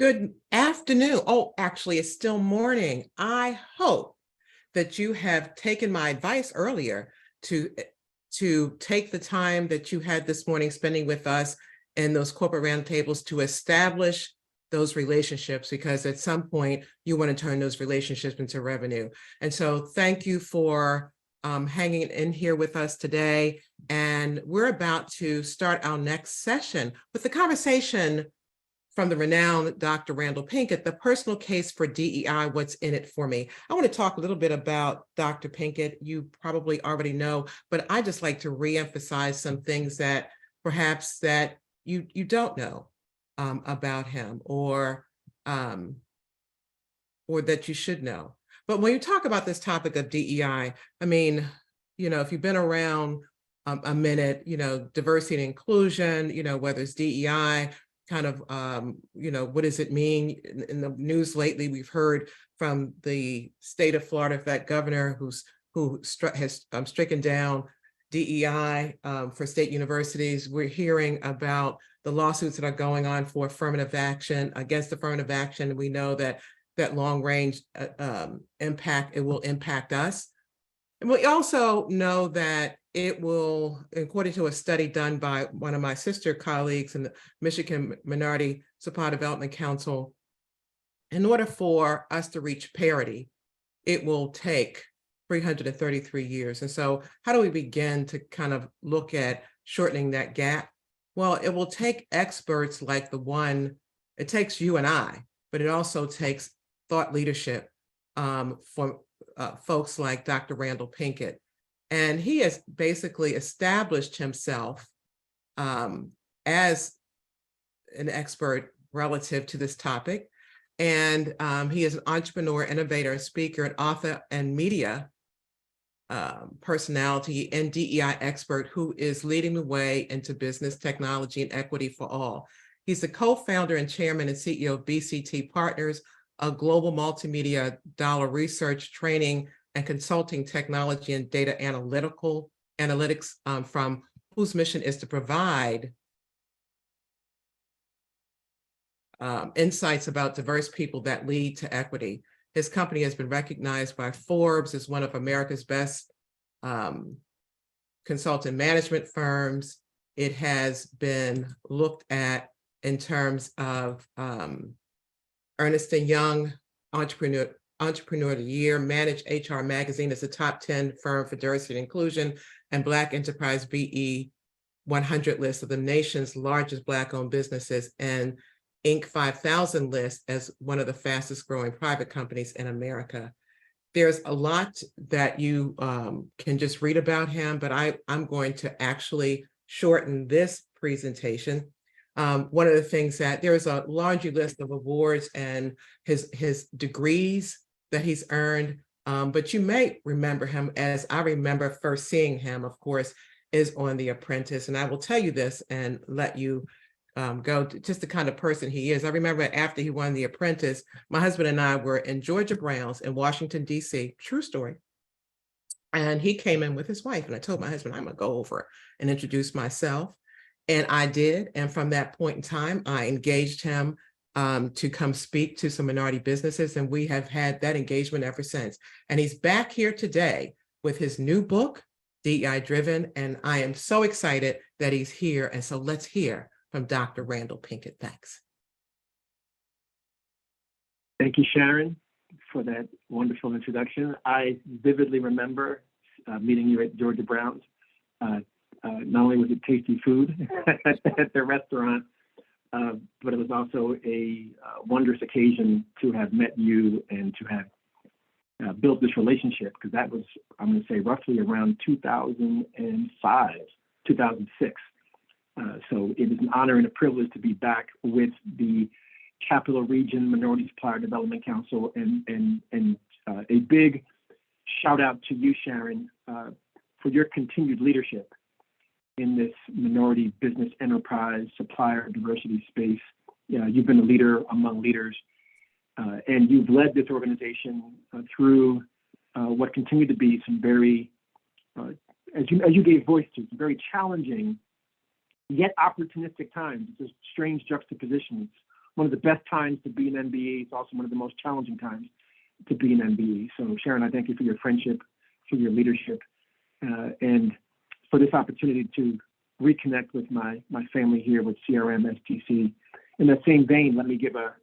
Good afternoon. Oh, actually, it's still morning. I hope that you have taken my advice earlier to take the time that you had this morning spending with us in those corporate roundtables to establish those relationships, because at some point you want to turn those relationships into revenue. And so thank you for hanging in here with us today. And we're about to start our next session with the conversation from the renowned Dr. Randal Pinkett, The Personal Case for DEI, What's in It for Me. I want to talk a little bit about Dr. Pinkett. You probably already know, but I just like to reemphasize some things that perhaps that you don't know about him, or that you should know. But when you talk about this topic of DEI, I mean, if you've been around a minute, diversity and inclusion, whether it's DEI, kind of, what does it mean? In the news lately, we've heard from the state of Florida, that governor who has stricken down DEI for state universities. We're hearing about the lawsuits that are going on for affirmative action, against affirmative action. We know that long range impact, it will impact us. And we also know that it will, according to a study done by one of my sister colleagues in the Michigan Minority Supply Development Council, in order for us to reach parity, it will take 333 years. And so how do we begin to kind of look at shortening that gap? Well, it will take experts like the one, it takes you and I, but it also takes thought leadership from folks like Dr. Randal Pinkett. And he has basically established himself as an expert relative to this topic. And he is an entrepreneur, innovator, speaker, and author and media personality and DEI expert who is leading the way into business, technology, and equity for all. He's the co-founder and chairman and CEO of BCT Partners, a global multimedia dollar research, training, and consulting technology and data analytics from whose mission is to provide insights about diverse people that lead to equity. His company has been recognized by Forbes as one of America's best consultant management firms. It has been looked at in terms of Ernst & Young Entrepreneur of the Year, Managed HR Magazine as a top 10 firm for diversity and inclusion, and Black Enterprise BE 100 list of the nation's largest Black-owned businesses, and Inc. 5000 list as one of the fastest growing private companies in America. There's a lot that you can just read about him, but I'm going to actually shorten this presentation. One of the things that there is a laundry list of awards and his degrees that he's earned, but you may remember him as I remember first seeing him, of course, is on The Apprentice. And I will tell you this and let you go to just the kind of person he is. I remember after he won The Apprentice, my husband and I were in Georgia Brown's in Washington, D.C., true story. And he came in with his wife, and I told my husband, I'm gonna go over and introduce myself. And I did. And from that point in time, I engaged him to come speak to some minority businesses. And we have had that engagement ever since. And he's back here today with his new book, DEI Driven. And I am so excited that he's here. And so let's hear from Dr. Randal Pinkett. Thanks. Thank you, Sharon, for that wonderful introduction. I vividly remember meeting you at Georgia Brown's. Not only was it tasty food at their restaurant, but it was also a wondrous occasion to have met you and to have built this relationship, because that was, I'm going to say, roughly around 2005, 2006. So it is an honor and a privilege to be back with the Capital Region Minority Supplier Development Council, and a big shout out to you, Sharon, for your continued leadership in this minority business enterprise supplier diversity space. You've been a leader among leaders, and you've led this organization through what continue to be some very, as you gave voice to, some very challenging yet opportunistic times. There's strange juxtapositions one of the best times to be an MBE. It's also one of the most challenging times to be an MBE. So Sharon, I thank you for your friendship, for your leadership, and for this opportunity to reconnect with my family here with CRMSDC. In that same vein, let me give a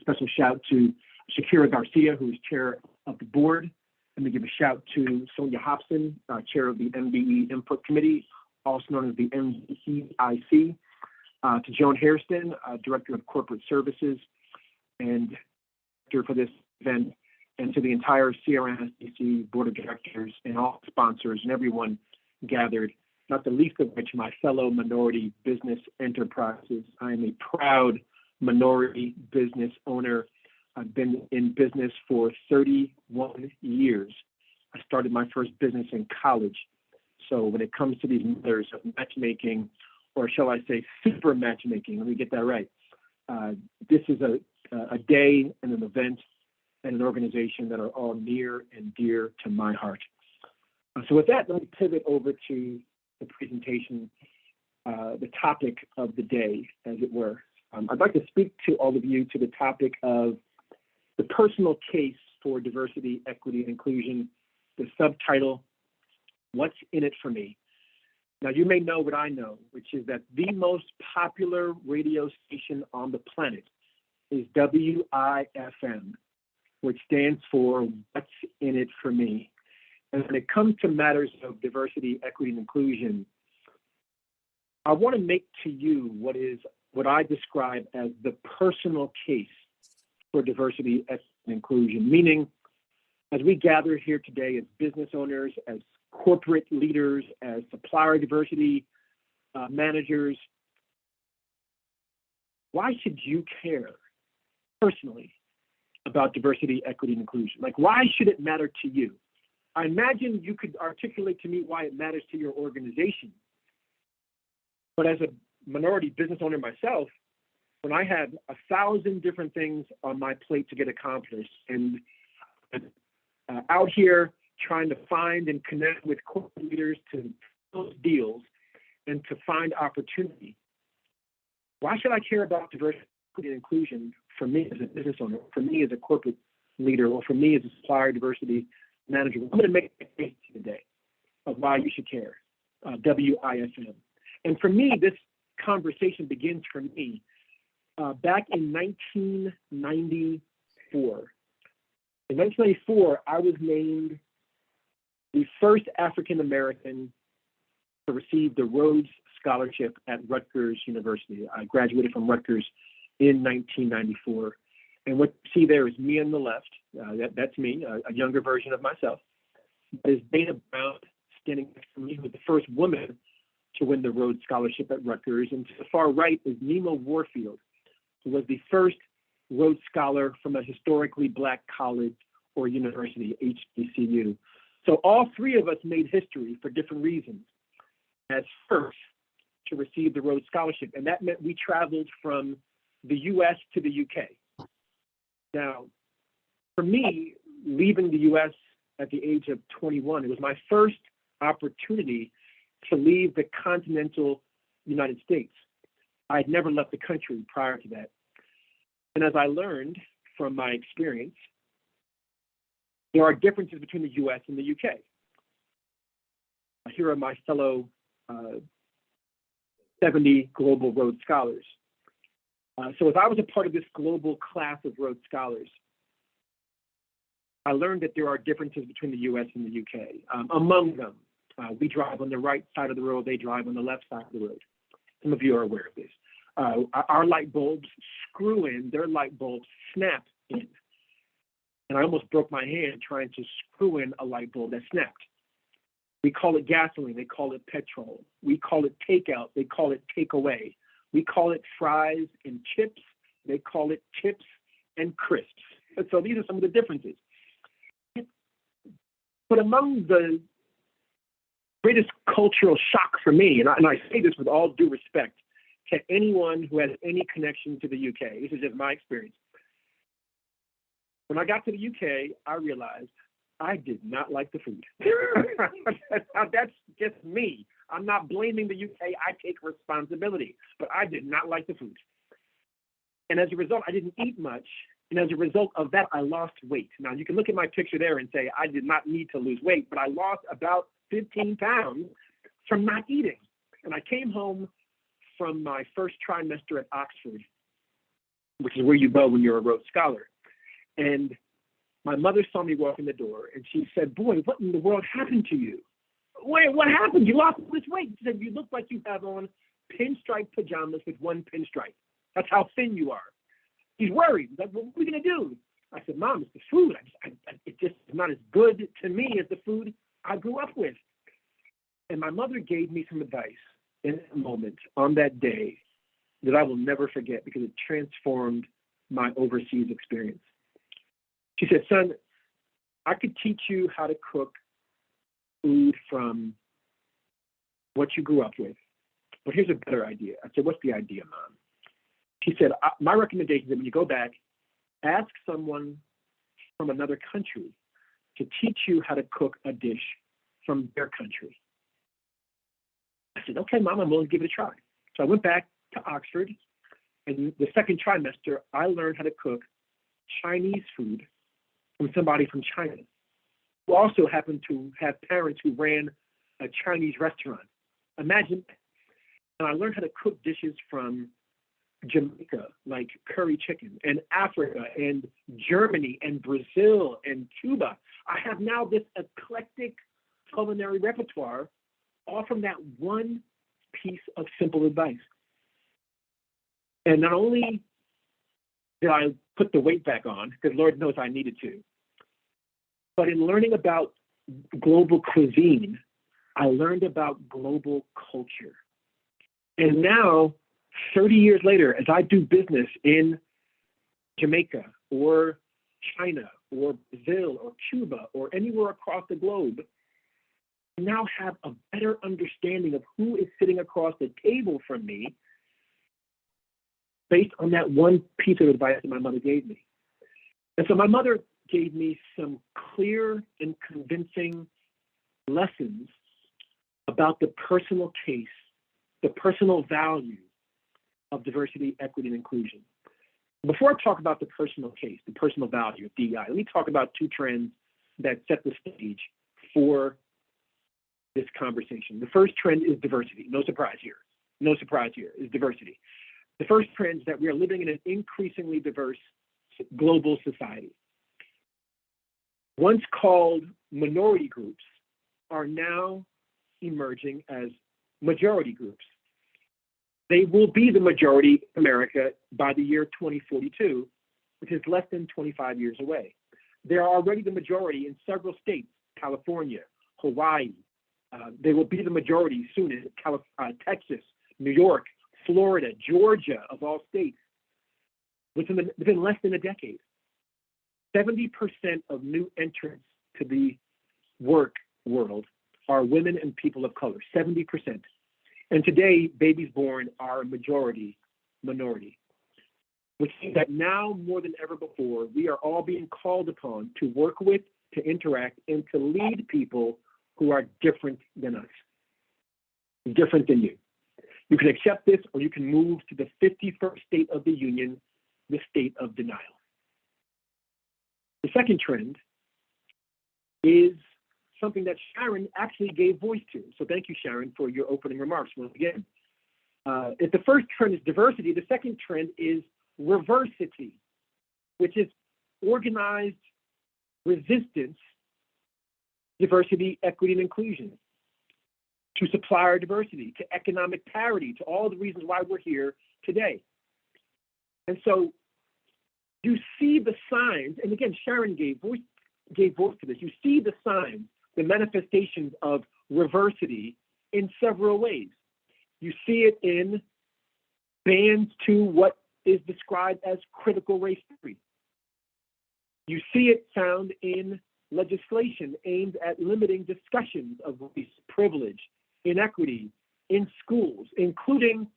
special shout to Shakira Garcia, who is chair of the board. Let me give a shout to Sonia Hobson, chair of the MBE Input Committee, also known as the MBEIC, to Joan Hairston, director of corporate services and director for this event, and to the entire CRMSDC board of directors and all sponsors and everyone gathered, not the least of which my fellow minority business enterprises. I am a proud minority business owner. I've been in business for 31 years. I started my first business in college. So when it comes to these matters of matchmaking, or shall I say super matchmaking, let me get that right. This is a day and an event and an organization that are all near and dear to my heart. So with that, let me pivot over to the presentation, the topic of the day, as it were. I'd like to speak to all of you to the topic of the personal case for diversity, equity, and inclusion, the subtitle, What's in It for Me? Now, you may know what I know, which is that the most popular radio station on the planet is WIFM, which stands for What's in It for Me. And when it comes to matters of diversity, equity, and inclusion, I want to make to you what I describe as the personal case for diversity, equity, and inclusion, meaning as we gather here today as business owners, as corporate leaders, as supplier diversity managers, why should you care personally about diversity, equity, and inclusion? Like, why should it matter to you? I imagine you could articulate to me why it matters to your organization. But as a minority business owner myself, when I have 1,000 different things on my plate to get accomplished and out here trying to find and connect with corporate leaders to close deals and to find opportunity, why should I care about diversity and inclusion for me as a business owner, for me as a corporate leader, or for me as a supplier diversity manager? I'm going to make a case today of why you should care, WIFM. And for me, this conversation begins for me back in 1994. In 1994, I was named the first African-American to receive the Rhodes Scholarship at Rutgers University. I graduated from Rutgers in 1994. And what you see there is me on the left. That's me, a younger version of myself. That is Dana Brown standing next to me, who was the first woman to win the Rhodes Scholarship at Rutgers. And to the far right is Nima Warfield, who was the first Rhodes Scholar from a historically Black college or university, HBCU. So all three of us made history for different reasons as first to receive the Rhodes Scholarship. And that meant we traveled from the US to the UK. Now, for me, leaving the US at the age of 21, it was my first opportunity to leave the continental United States. I had never left the country prior to that. And as I learned from my experience, there are differences between the US and the UK. Here are my fellow 70 global Rhodes Scholars. So as I was a part of this global class of Rhodes Scholars, I learned that there are differences between the US and the UK. Among them, we drive on the right side of the road, they drive on the left side of the road. Some of you are aware of this. Our light bulbs screw in, their light bulbs snap in. And I almost broke my hand trying to screw in a light bulb that snapped. We call it gasoline, they call it petrol. We call it takeout, they call it takeaway. We call it fries and chips, they call it chips and crisps. And so these are some of the differences. But among the greatest cultural shock for me, and I say this with all due respect to anyone who has any connection to the UK, this is just my experience. When I got to the UK, I realized I did not like the food. That's just me. I'm not blaming the UK. I take responsibility, but I did not like the food. And as a result, I didn't eat much. And as a result of that, I lost weight. Now, you can look at my picture there and say, I did not need to lose weight, but I lost about 15 pounds from not eating. And I came home from my first trimester at Oxford, which is where you go when you're a Rhodes Scholar. And my mother saw me walk in the door and she said, boy, what in the world happened to you? Wait, what happened? You lost all this weight. She said, you look like you have on pinstripe pajamas with one pinstripe. That's how thin you are. He's worried. Like, what are we going to do? I said, Mom, it's the food. It just is not as good to me as the food I grew up with. And my mother gave me some advice in that moment on that day that I will never forget because it transformed my overseas experience. She said, son, I could teach you how to cook food from what you grew up with, but here's a better idea. I said, what's the idea, Mom? She said, my recommendation is that when you go back, ask someone from another country to teach you how to cook a dish from their country. I said, okay, Mom, I'm willing to give it a try. So I went back to Oxford, and the second trimester, I learned how to cook Chinese food from somebody from China, who also happened to have parents who ran a Chinese restaurant. Imagine. And I learned how to cook dishes from Jamaica, like curry chicken, and Africa, and Germany, and Brazil, and Cuba. I have now this eclectic culinary repertoire, all from that one piece of simple advice. And not only did I put the weight back on, because Lord knows I needed to, but in learning about global cuisine, I learned about global culture. And now, 30 years later, as I do business in Jamaica or China or Brazil or Cuba or anywhere across the globe, I now have a better understanding of who is sitting across the table from me based on that one piece of advice that my mother gave me. And so my mother gave me some clear and convincing lessons about the personal case, the personal value of diversity, equity, and inclusion. Before I talk about the personal case, the personal value of DEI, let me talk about two trends that set the stage for this conversation. The first trend is diversity. No surprise here. No surprise here is diversity. The first trend is that we are living in an increasingly diverse global society. Once called minority groups are now emerging as majority groups. They will be the majority in America by the year 2042, which is less than 25 years away. They are already the majority in several states, California, Hawaii. They will be the majority soon in Texas, New York, Florida, Georgia, of all states, within less than a decade. 70% of new entrants to the work world are women and people of color, 70%. And today, babies born are a majority minority, which means that now more than ever before, we are all being called upon to work with, to interact, and to lead people who are different than us, different than you. You can accept this, or you can move to the 51st state of the union, the state of denial. The second trend is something that Sharon actually gave voice to. So thank you, Sharon, for your opening remarks once again. If the first trend is diversity, the second trend is reversity, which is organized resistance, diversity, equity, and inclusion, to supplier diversity, to economic parity, to all the reasons why we're here today. And so you see the signs, and again, Sharon gave voice to this. You see the signs, the manifestations of reversity in several ways. You see it in bans to what is described as critical race theory. You see it found in legislation aimed at limiting discussions of race, privilege, inequity in schools, including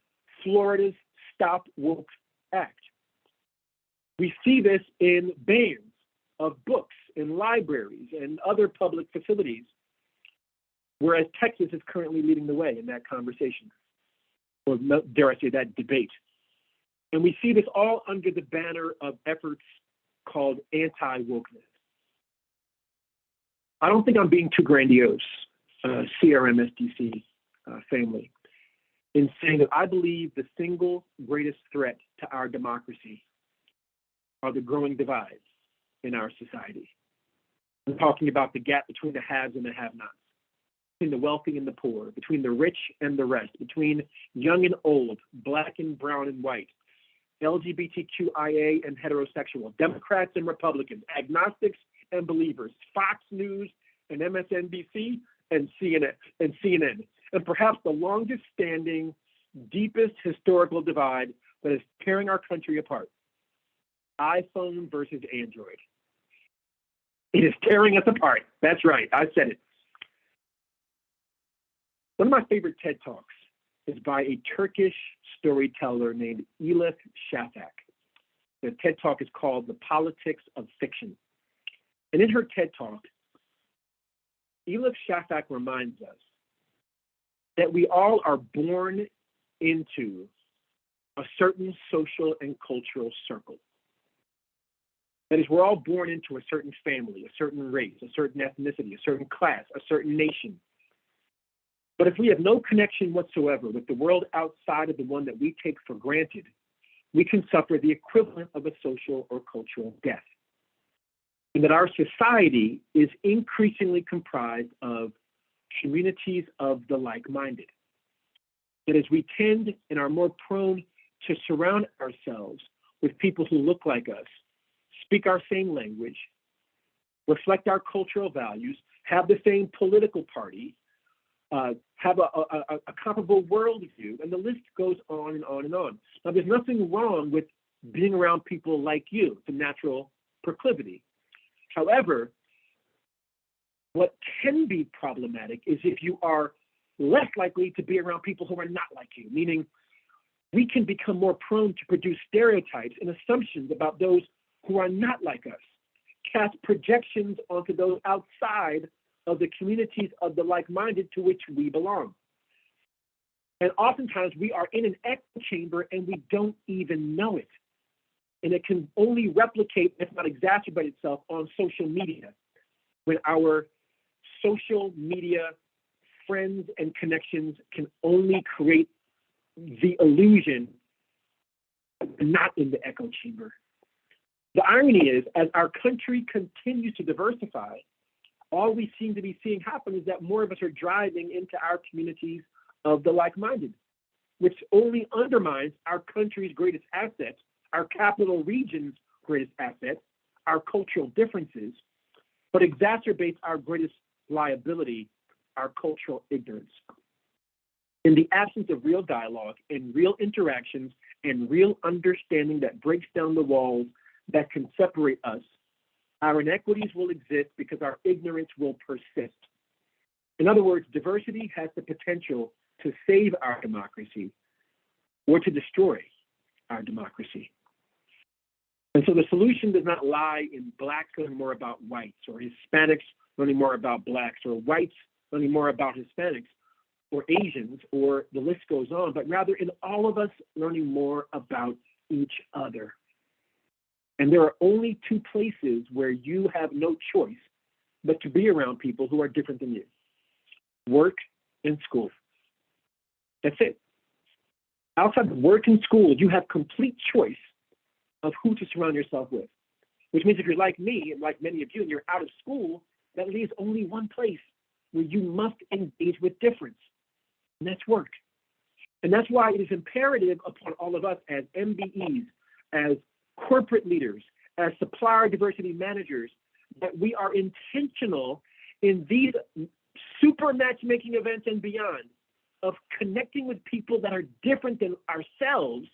Florida's Stop Woke Act. We see this in bans of books in libraries and other public facilities, whereas Texas is currently leading the way in that conversation, or dare I say that debate. And we see this all under the banner of efforts called anti-wokeness. I don't think I'm being too grandiose, CRMSDC family, in saying that I believe the single greatest threat to our democracy are the growing divides in our society. I'm talking about the gap between the haves and the have-nots, between the wealthy and the poor, between the rich and the rest, between young and old, black and brown and white, LGBTQIA and heterosexual, Democrats and Republicans, agnostics and believers, Fox News and MSNBC and CNN, and perhaps the longest standing, deepest historical divide that is tearing our country apart, iPhone versus Android. It is tearing us apart. That's right, I said it. One of my favorite TED Talks is by a Turkish storyteller named Elif Shafak. The TED Talk is called The Politics of Fiction. And in her TED Talk, Elif Shafak reminds us that we all are born into a certain social and cultural circle. That is, we're all born into a certain family, a certain race, a certain ethnicity, a certain class, a certain nation. But if we have no connection whatsoever with the world outside of the one that we take for granted, we can suffer the equivalent of a social or cultural death. And that our society is increasingly comprised of communities of the like-minded. That as we tend and are more prone to surround ourselves with people who look like us, speak our same language, reflect our cultural values, have the same political party, have a comparable worldview, and the list goes on and on and on. Now, there's nothing wrong with being around people like you. It's a natural proclivity. However, what can be problematic is if you are less likely to be around people who are not like you, meaning we can become more prone to produce stereotypes and assumptions about those who are not like us, cast projections onto those outside of the communities of the like-minded to which we belong. And oftentimes we are in an echo chamber and we don't even know it. And it can only replicate, if not exacerbate itself, on social media, when our social media friends and connections can only create the illusion of not in the echo chamber. The irony is, as our country continues to diversify, all we seem to be seeing happen is that more of us are driving into our communities of the like-minded, which only undermines our country's greatest assets, our capital region's greatest assets, our cultural differences, but exacerbates our greatest liability, our cultural ignorance. In the absence of real dialogue and real interactions and real understanding that breaks down the walls that can separate us, our inequities will exist because our ignorance will persist. In other words, diversity has the potential to save our democracy or to destroy our democracy. And so the solution does not lie in blacks learning more about whites, or Hispanics learning more about blacks, or whites learning more about Hispanics, or Asians, or the list goes on, but rather in all of us learning more about each other. And there are only two places where you have no choice but to be around people who are different than you: work and school. That's it. Outside of work and school, you have complete choice of who to surround yourself with, which means if you're like me and like many of you and you're out of school, that leaves only one place where you must engage with difference, and that's work. And that's why it is imperative upon all of us as MBEs, as corporate leaders, as supplier diversity managers, that we are intentional in these super matchmaking events and beyond of connecting with people that are different than ourselves,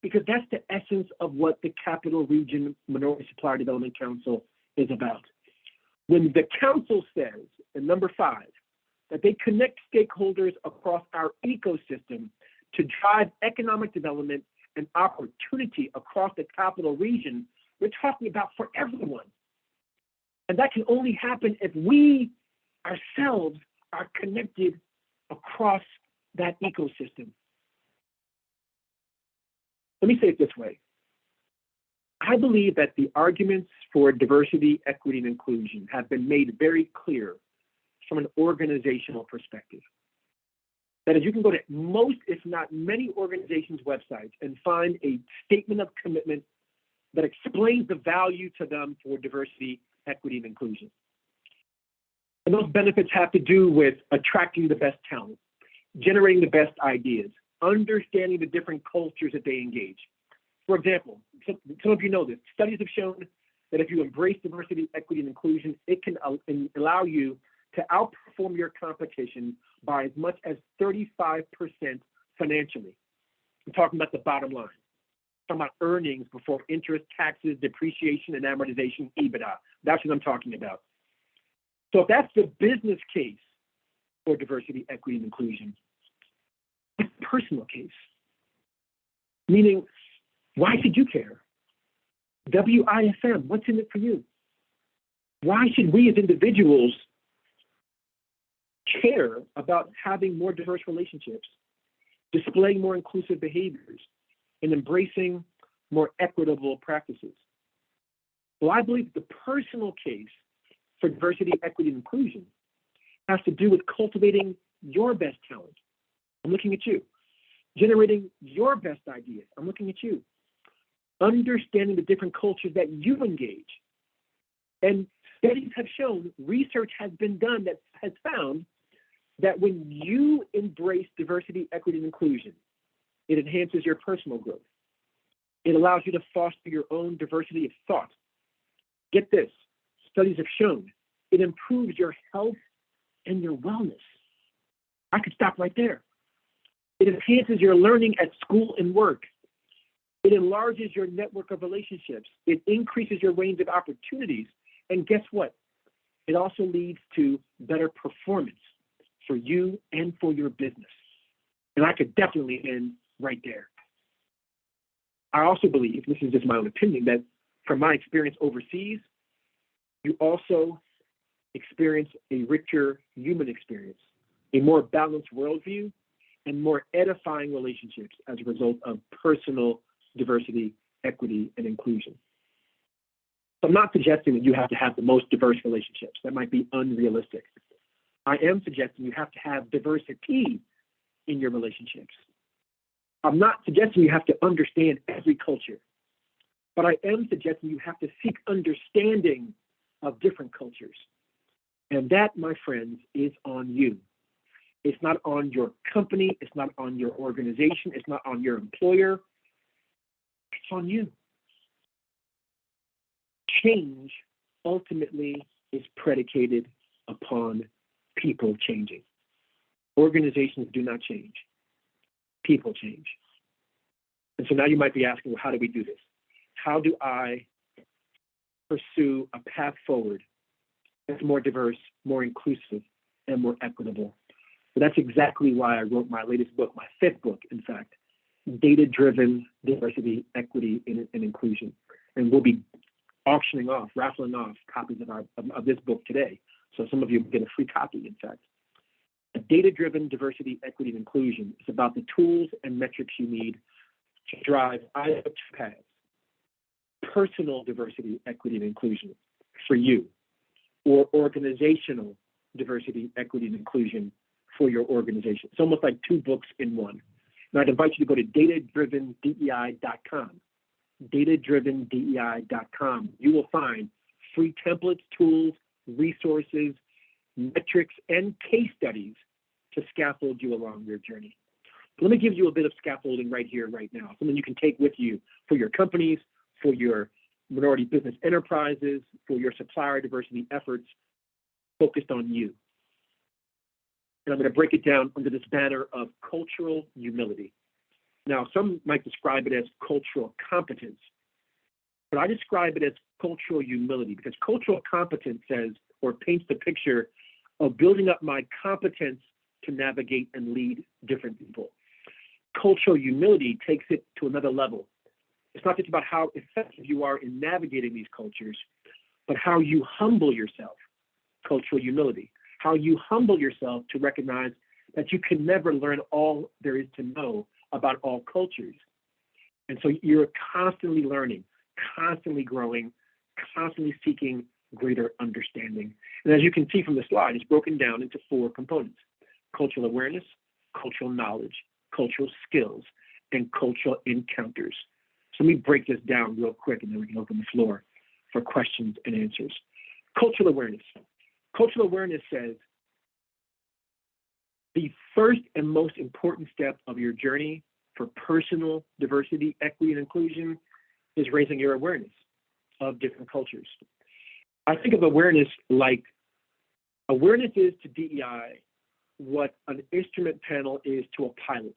because that's the essence of what the Capital Region Minority Supplier Development Council is about. When the council says, in number 5, that they connect stakeholders across our ecosystem to drive economic development and opportunity across the Capital Region, we're talking about for everyone. And that can only happen if we ourselves are connected across that ecosystem. Let me say it this way. I believe that the arguments for diversity, equity, and inclusion have been made very clear from an organizational perspective. That is, you can go to most, if not many organizations' websites and find a statement of commitment that explains the value to them for diversity, equity, and inclusion. And those benefits have to do with attracting the best talent, generating the best ideas, understanding the different cultures that they engage. For example, some of you know this, studies have shown that if you embrace diversity, equity, and inclusion, it can allow you to outperform your competition by as much as 35% financially. I'm talking about the bottom line. I'm talking about earnings before interest, taxes, depreciation, and amortization, EBITDA. That's what I'm talking about. So if that's the business case for diversity, equity, and inclusion, it's a personal case. Meaning, why should you care? WIFM, what's in it for you? Why should we as individuals care about having more diverse relationships, displaying more inclusive behaviors, and embracing more equitable practices? Well, I believe the personal case for diversity, equity, and inclusion has to do with cultivating your best talent. I'm looking at you. Generating your best ideas. I'm looking at you. Understanding the different cultures that you engage. And studies have shown, research has been done that has found that when you embrace diversity, equity, and inclusion, it enhances your personal growth. It allows you to foster your own diversity of thought. Get this, studies have shown it improves your health and your wellness. I could stop right there. It enhances your learning at school and work. It enlarges your network of relationships. It increases your range of opportunities. And guess what? It also leads to better performance for you and for your business. And I could definitely end right there. I also believe, this is just my own opinion, that from my experience overseas, you also experience a richer human experience, a more balanced worldview, and more edifying relationships as a result of personal diversity, equity, and inclusion. So I'm not suggesting that you have to have the most diverse relationships. That might be unrealistic. I am suggesting you have to have diversity in your relationships. I'm not suggesting you have to understand every culture, but I am suggesting you have to seek understanding of different cultures. And that, my friends, is on you. It's not on your company. It's not on your organization. It's not on your employer. It's on you. Change ultimately is predicated upon people changing. Organizations do not change. People change. And so now you might be asking, well, how do we do this? How do I pursue a path forward that's more diverse, more inclusive, and more equitable? So that's exactly why I wrote my latest book, my fifth book, in fact, Data-Driven Diversity, Equity, and Inclusion. And we'll be auctioning off, raffling off copies of this book today. So some of you get a free copy, in fact. A data-driven diversity, equity, and inclusion is about the tools and metrics you need to drive either of two paths. Personal diversity, equity, and inclusion for you, or organizational diversity, equity, and inclusion for your organization. It's almost like two books in one. And I'd invite you to go to datadrivendei.com. Datadrivendei.com. You will find free templates, tools, resources, metrics, and case studies to scaffold you along your journey. But let me give you a bit of scaffolding right here, right now, something you can take with you for your companies, for your minority business enterprises, for your supplier diversity efforts focused on you. And I'm going to break it down under this banner of cultural humility. Now, some might describe it as cultural competence, but I describe it as cultural humility because cultural competence says or paints the picture of building up my competence to navigate and lead different people. Cultural humility takes it to another level. It's not just about how effective you are in navigating these cultures, but how you humble yourself. Cultural humility. How you humble yourself to recognize that you can never learn all there is to know about all cultures. And so you're constantly learning, constantly growing, constantly seeking greater understanding. And as you can see from the slide, it's broken down into 4 components: cultural awareness, cultural knowledge, cultural skills, and cultural encounters. So let me break this down real quick, and then we can open the floor for questions and answers. Cultural awareness. Cultural awareness says the first and most important step of your journey for personal diversity, equity, and inclusion is raising your awareness of different cultures. I think of awareness like awareness is to DEI what an instrument panel is to a pilot.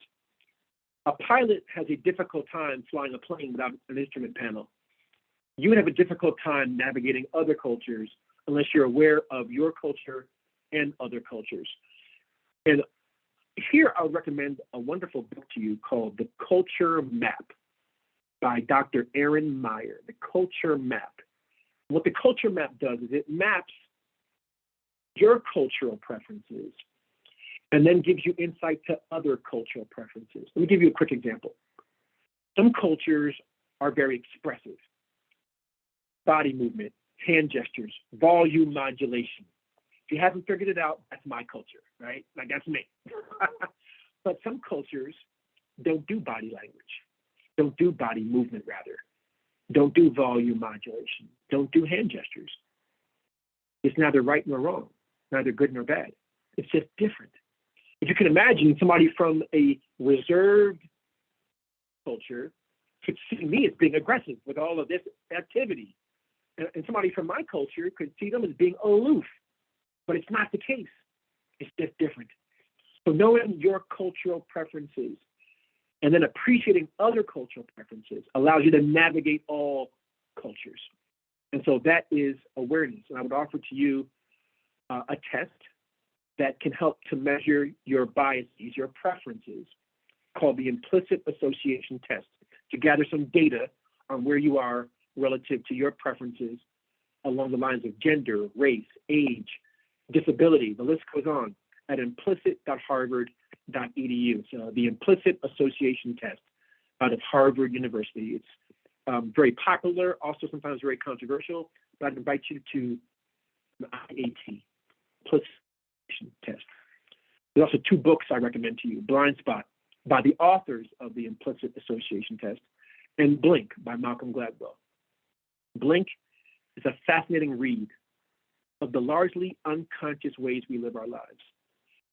A pilot has a difficult time flying a plane without an instrument panel. You would have a difficult time navigating other cultures unless you're aware of your culture and other cultures. And here I would recommend a wonderful book to you called The Culture Map by Dr. Aaron Meyer, The Culture Map. What the Culture Map does is it maps your cultural preferences and then gives you insight to other cultural preferences. Let me give you a quick example. Some cultures are very expressive. Body movement, hand gestures, volume modulation. If you haven't figured it out, that's my culture, right? Like, that's me. But some cultures don't do body language, don't do body movement, rather, don't do volume modulation, don't do hand gestures. It's neither right nor wrong, neither good nor bad. It's just different. If you can imagine, somebody from a reserved culture could see me as being aggressive with all of this activity. And somebody from my culture could see them as being aloof, but it's not the case. It's just different. So knowing your cultural preferences and then appreciating other cultural preferences allows you to navigate all cultures. And so that is awareness. And I would offer to you a test that can help to measure your biases, your preferences, called the implicit association test, to gather some data on where you are relative to your preferences along the lines of gender, race, age, disability. The list goes on at implicit.harvard.edu. So the implicit association test out of Harvard University. It's very popular, also sometimes very controversial, but I'd invite you to the IAT, implicit association test. There's also 2 books I recommend to you: Blind Spot by the authors of the implicit association test, and Blink by Malcolm Gladwell. Blink is a fascinating read of the largely unconscious ways we live our lives,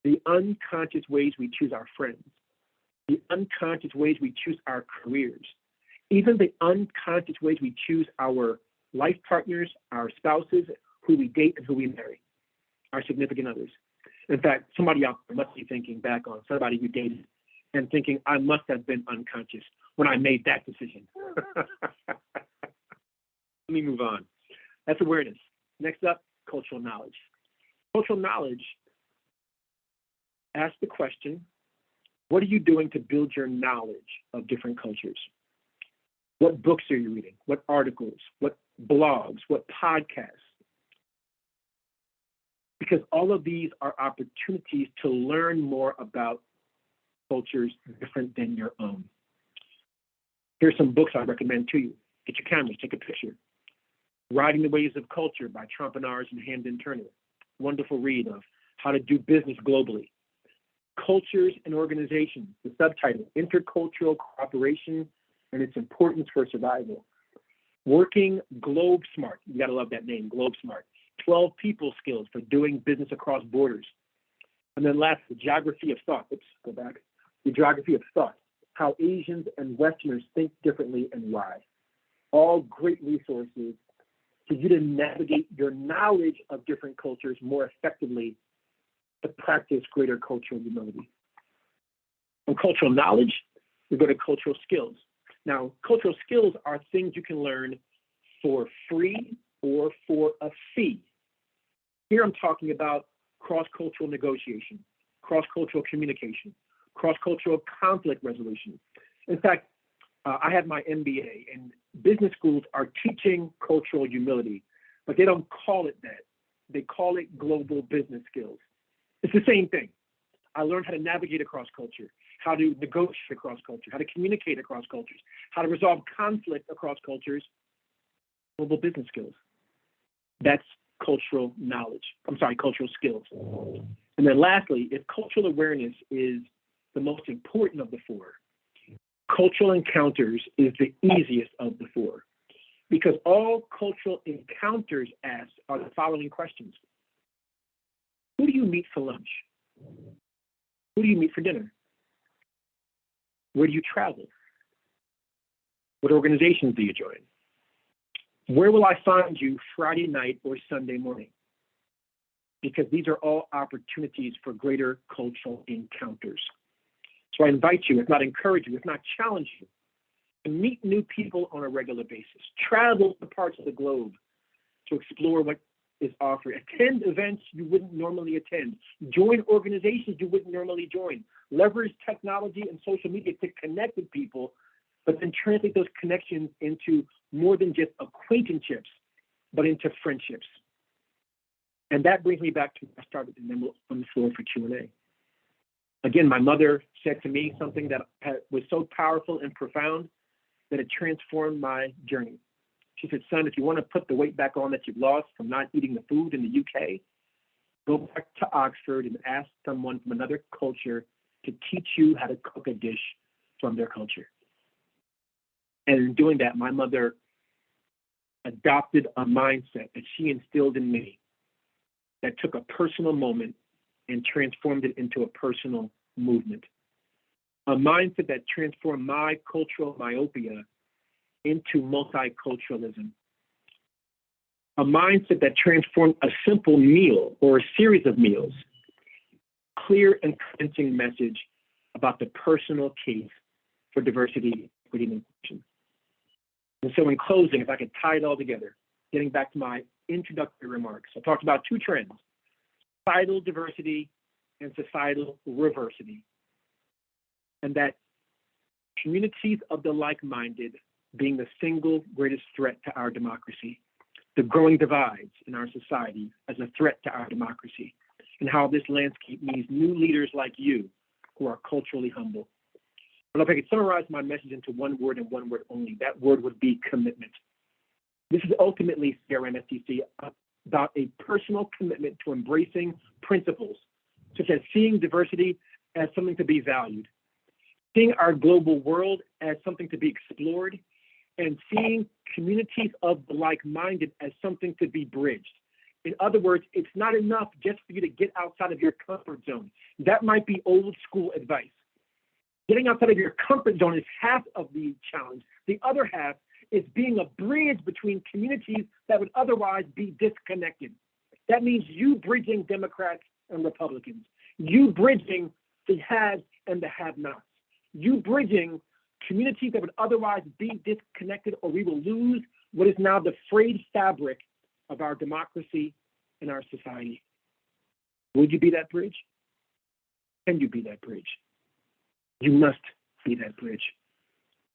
the unconscious ways we choose our friends, the unconscious ways we choose our careers, even the unconscious ways we choose our life partners, our spouses, who we date and who we marry, our significant others. In fact, somebody out there must be thinking back on somebody you dated and thinking, I must have been unconscious when I made that decision. Let me move on. That's awareness. Next up, cultural knowledge. Cultural knowledge asks the question, what are you doing to build your knowledge of different cultures? What books are you reading? What articles? What blogs? What podcasts? Because all of these are opportunities to learn more about cultures different than your own. Here's some books I recommend to you. Get your cameras, take a picture. Riding the Waves of Culture by Trompenars and Hamden Turner. Wonderful read of how to do business globally. Cultures and Organizations, the subtitle, Intercultural Cooperation and Its Importance for Survival. Working Globe Smart, you gotta love that name, Globe Smart. 12 people skills for doing business across borders. And then last, the Geography of Thought. Oops, go back. The Geography of Thought, how Asians and Westerners think differently and why. All great resources for you to navigate your knowledge of different cultures more effectively to practice greater cultural humility. From cultural knowledge, we go to cultural skills. Now, cultural skills are things you can learn for free or for a fee. Here I'm talking about cross-cultural negotiation, cross-cultural communication, cross-cultural conflict resolution. In fact, I have my MBA, and business schools are teaching cultural humility, but they don't call it that. They call it global business skills. It's the same thing. I learned how to navigate across culture, how to negotiate across culture, how to communicate across cultures, how to resolve conflict across cultures, global business skills. That's cultural knowledge. I'm sorry, cultural skills. And then lastly, if cultural awareness is the most important of the four, cultural encounters is the easiest of the four, because all cultural encounters ask are the following questions. Who do you meet for lunch? Who do you meet for dinner? Where do you travel? What organizations do you join? Where will I find you Friday night or Sunday morning? Because these are all opportunities for greater cultural encounters. So I invite you, if not encourage you, if not challenge you, to meet new people on a regular basis. Travel to parts of the globe to explore what is offered. Attend events you wouldn't normally attend. Join organizations you wouldn't normally join. Leverage technology and social media to connect with people, but then translate those connections into more than just acquaintanceships, but into friendships. And that brings me back to where I started, and then we'll on the floor for Q&A. Again, my mother said to me something that was so powerful and profound that it transformed my journey. She said, son, if you want to put the weight back on that you've lost from not eating the food in the UK, go back to Oxford and ask someone from another culture to teach you how to cook a dish from their culture. And in doing that, my mother adopted a mindset that she instilled in me that took a personal moment and transformed it into a personal movement. A mindset that transformed my cultural myopia into multiculturalism. A mindset that transformed a simple meal or a series of meals, clear and convincing message about the personal case for diversity, equity, and inclusion. And so in closing, if I could tie it all together, getting back to my introductory remarks, I talked about two trends, societal diversity and societal reversity. And that communities of the like-minded being the single greatest threat to our democracy, the growing divides in our society as a threat to our democracy, and how this landscape needs new leaders like you who are culturally humble. But if I could summarize my message into one word and one word only, that word would be commitment. This is ultimately CRMSDC about a personal commitment to embracing principles such as seeing diversity as something to be valued, seeing our global world as something to be explored, and seeing communities of the like-minded as something to be bridged. In other words, it's not enough just for you to get outside of your comfort zone. That might be old school advice. Getting outside of your comfort zone is half of the challenge. The other half is being a bridge between communities that would otherwise be disconnected. That means you bridging Democrats and Republicans, you bridging the haves and the have-nots, you bridging communities that would otherwise be disconnected, or we will lose what is now the frayed fabric of our democracy and our society. Would you be that bridge? Can you be that bridge? You must be that bridge.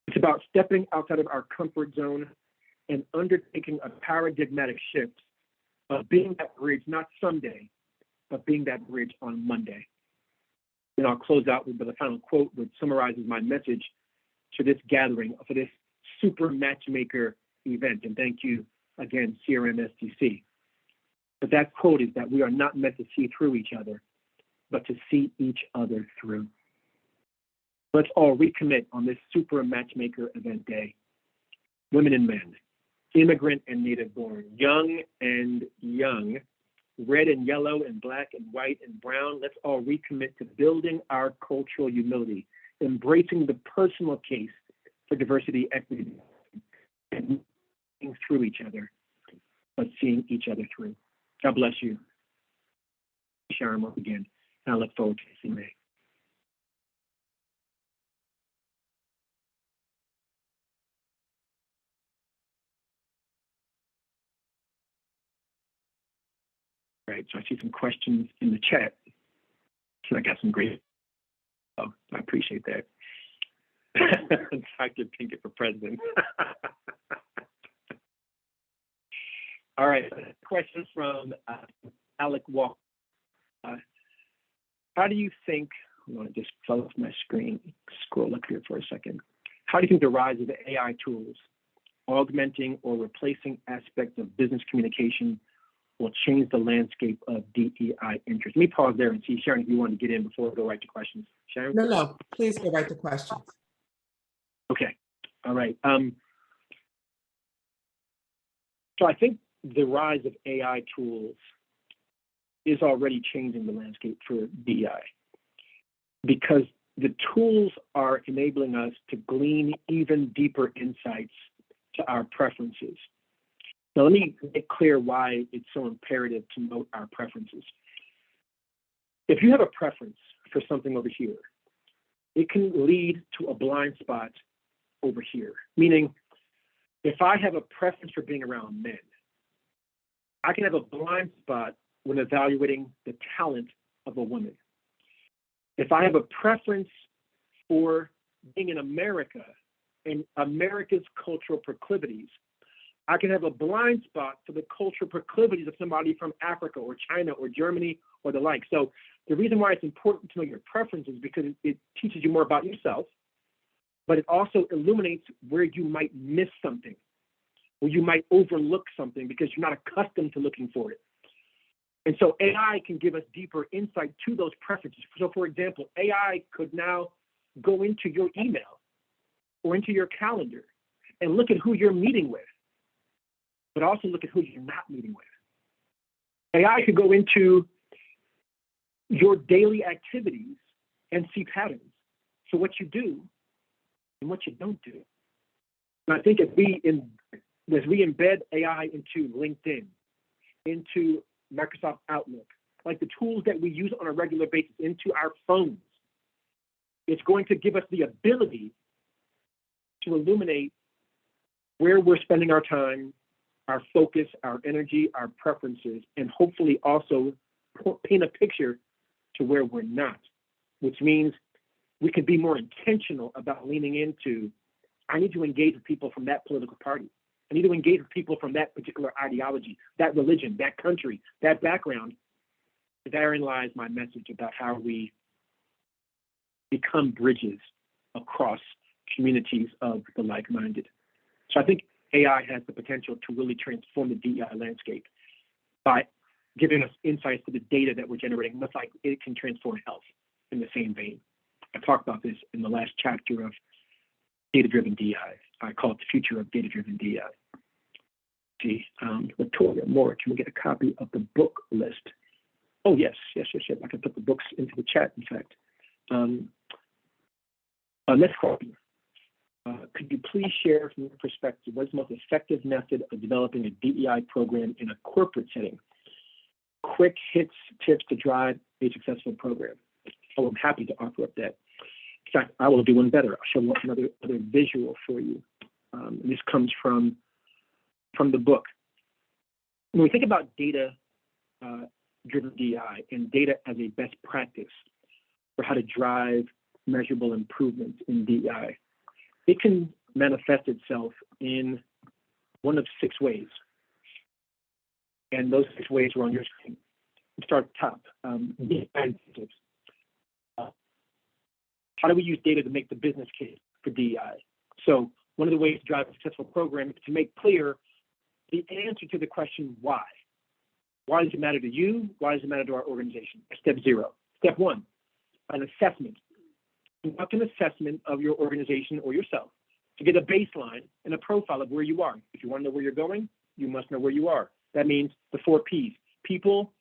It's about stepping outside of our comfort zone and undertaking a paradigmatic shift of being that bridge, not someday, but being that bridge on Monday. And I'll close out with the final quote, which summarizes my message to this gathering, for this super matchmaker event. And thank you again, CRMSDC. But that quote is that we are not meant to see through each other, but to see each other through. Let's all recommit on this super matchmaker event day. Women and men, immigrant and native born, young and young, red and yellow and black and white and brown. Let's all recommit to building our cultural humility, embracing the personal case for diversity, equity, and moving through each other, but seeing each other through. God bless you. Sharon once again, and I look forward to seeing you. Right, so I see some questions in the chat. So I got some great, I appreciate that. Dr. Pinkett for president. All right, question from Alec Walker. How do you think I want to just fell off my screen, scroll up here for a second. How do you think the rise of the AI tools augmenting or replacing aspects of business communication will change the landscape of DEI interest? Let me pause there and see, Sharon, if you want to get in before we go right to questions. Sharon? No, please go right to questions. Okay, all right. So I think the rise of AI tools is already changing the landscape for DEI because the tools are enabling us to glean even deeper insights to our preferences. Now, let me make clear why it's so imperative to note our preferences. If you have a preference for something over here, it can lead to a blind spot over here. Meaning, if I have a preference for being around men, I can have a blind spot when evaluating the talent of a woman. If I have a preference for being in America and America's cultural proclivities, I can have a blind spot for the cultural proclivities of somebody from Africa or China or Germany or the like. So the reason why it's important to know your preferences is because it teaches you more about yourself, but it also illuminates where you might miss something, where you might overlook something because you're not accustomed to looking for it. And so AI can give us deeper insight to those preferences. So for example, AI could now go into your email or into your calendar and look at who you're meeting with, but also look at who you're not meeting with. AI could go into your daily activities and see patterns. So what you do and what you don't do. And I think as we embed AI into LinkedIn, into Microsoft Outlook, like the tools that we use on a regular basis into our phones, it's going to give us the ability to illuminate where we're spending our time, our focus, our energy, our preferences, and hopefully also paint a picture to where we're not, which means we can be more intentional about leaning into, I need to engage with people from that political party. I need to engage with people from that particular ideology, that religion, that country, that background. Therein lies my message about how we become bridges across communities of the like-minded. So I think AI has the potential to really transform the DEI landscape by giving us insights to the data that we're generating, much like it can transform health in the same vein. I talked about this in the last chapter of data-driven DEI. I call it the future of data-driven DEI. See, Latoya Moore, can we get a copy of the book list? Oh, yes. I can put the books into the chat, in fact. Next question. Could you please share from your perspective what's the most effective method of developing a DEI program in a corporate setting? Quick hits, tips to drive a successful program. Oh, I'm happy to offer up that. In fact, I will do one better. I'll show another visual for you. This comes from the book. When we think about data-driven DEI and data as a best practice for how to drive measurable improvements in DEI, it can manifest itself in one of 6 ways. And those 6 ways are on your screen. Let's start at the top. DEI incentives. How do we use data to make the business case for DEI? So one of the ways to drive a successful program is to make clear the answer to the question, why? Why does it matter to you? Why does it matter to our organization? Step 0. Step 1, an assessment. Conduct an assessment of your organization or yourself to get a baseline and a profile of where you are. If you want to know where you're going, you must know where you are. That means the 4 Ps: people,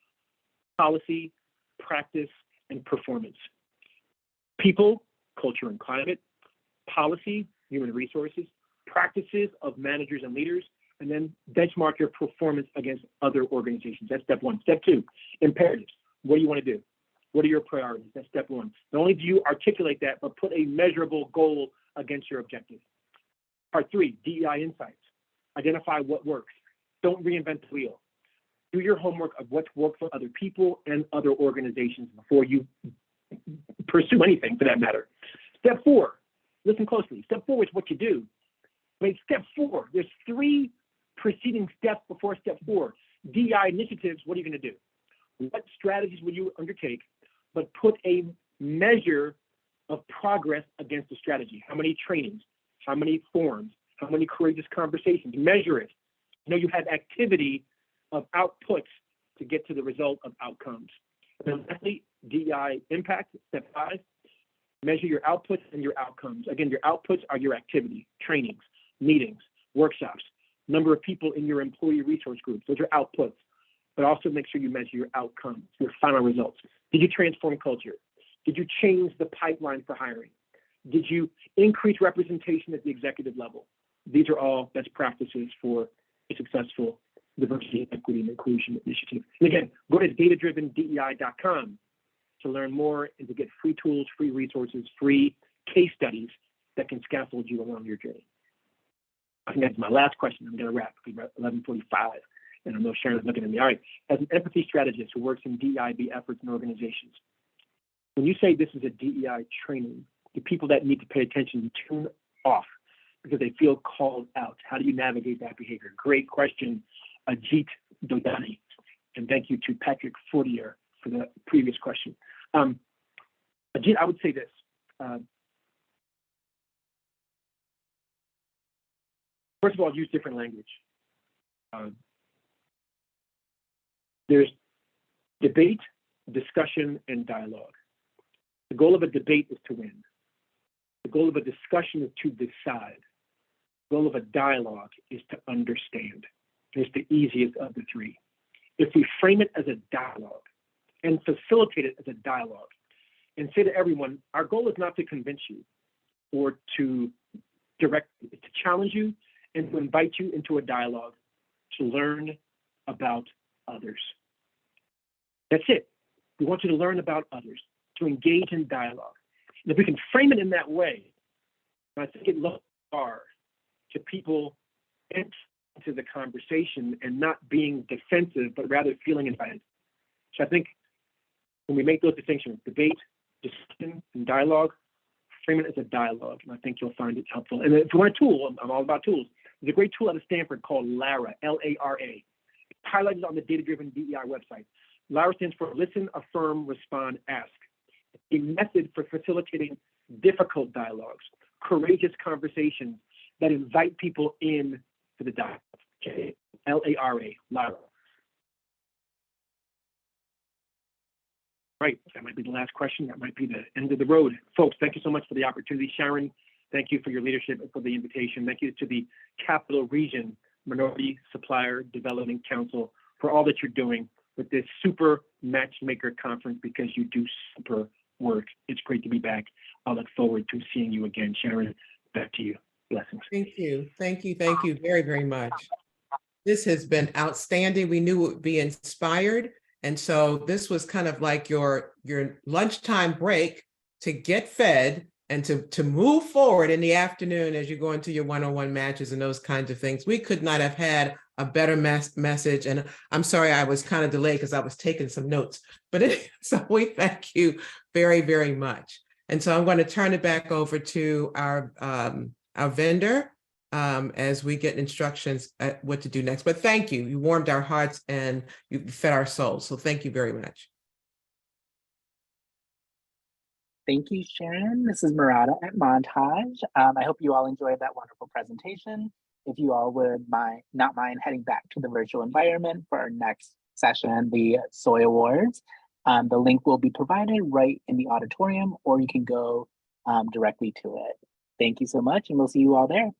policy, practice, and performance. People, culture and climate; policy, human resources; practices of managers and leaders; and then benchmark your performance against other organizations. That's step 1. Step 2, imperatives. What do you want to do? What are your priorities? That's step 1. Not only do you articulate that, but put a measurable goal against your objective. Part 3, DEI insights. Identify what works. Don't reinvent the wheel. Do your homework of what's worked for other people and other organizations before you pursue anything for that matter. Step 4, listen closely. Step 4 is what you do. Wait, step 4, there's 3 preceding steps before step 4. DEI initiatives, what are you going to do? What strategies will you undertake? But put a measure of progress against the strategy. How many trainings, how many forums, how many courageous conversations, measure it. You have activity of outputs to get to the result of outcomes. And then lastly, DEI impact, step 5, measure your outputs and your outcomes. Again, your outputs are your activity, trainings, meetings, workshops, number of people in your employee resource groups. Those are outputs, but also make sure you measure your outcomes, your final results. Did you transform culture? Did you change the pipeline for hiring? Did you increase representation at the executive level? These are all best practices for a successful diversity, equity, and inclusion initiative. And again, go to datadrivendei.com to learn more and to get free tools, free resources, free case studies that can scaffold you along your journey. I think that's my last question. I'm going to wrap. We're at 11:45, and I know Sharon's looking at me. All right. As an empathy strategist who works in DEIB efforts and organizations, when you say this is a DEI training, the people that need to pay attention tune off because they feel called out. How do you navigate that behavior? Great question, Ajit Dodani. And thank you to Patrick Fortier for the previous question. Ajit, I would say this. First of all, use different language. There's debate, discussion, and dialogue. The goal of a debate is to win. The goal of a discussion is to decide. The goal of a dialogue is to understand. It's the easiest of the three. If we frame it as a dialogue and facilitate it as a dialogue and say to everyone, our goal is not to convince you or to direct, it's to challenge you and to invite you into a dialogue to learn about others. That's it. We want you to learn about others, to engage in dialogue. And if we can frame it in that way, I think it looks far to people into the conversation and not being defensive, but rather feeling invited. So I think when we make those distinctions, debate, discussion, and dialogue, frame it as a dialogue, and I think you'll find it helpful. And if you want a tool, I'm all about tools. There's a great tool out of Stanford called LARA, L-A-R-A. It's highlighted on the Data-Driven DEI website. LARA stands for Listen, Affirm, Respond, Ask. It's a method for facilitating difficult dialogues, courageous conversations that invite people in to the dialogue. Okay. L-A-R-A, LARA. Right, that might be the last question. That might be the end of the road. Folks, thank you so much for the opportunity. Sharon, thank you for your leadership and for the invitation. Thank you to the Capital Region Minority Supplier Development Council for all that you're doing with this super matchmaker conference, because you do super work. It's great to be back. I look forward to seeing you again. Sharon, back to you. Blessings. Thank you. Thank you. Thank you very, very much. This has been outstanding. We knew it would be inspired. And so this was kind of like your lunchtime break to get fed and to move forward in the afternoon as you go into your one-on-one matches and those kinds of things. We could not have had a better message. And I'm sorry I was kind of delayed because I was taking some notes. But so we thank you very, very much. And so I'm going to turn it back over to our vendor as we get instructions at what to do next. But thank you. You warmed our hearts and you fed our souls. So thank you very much. Thank you, Sharon. This is Murata at Montage. I hope you all enjoyed that wonderful presentation. If you all would not mind heading back to the virtual environment for our next session, the Soy Awards. The link will be provided right in the auditorium, or you can go directly to it. Thank you so much, and we'll see you all there.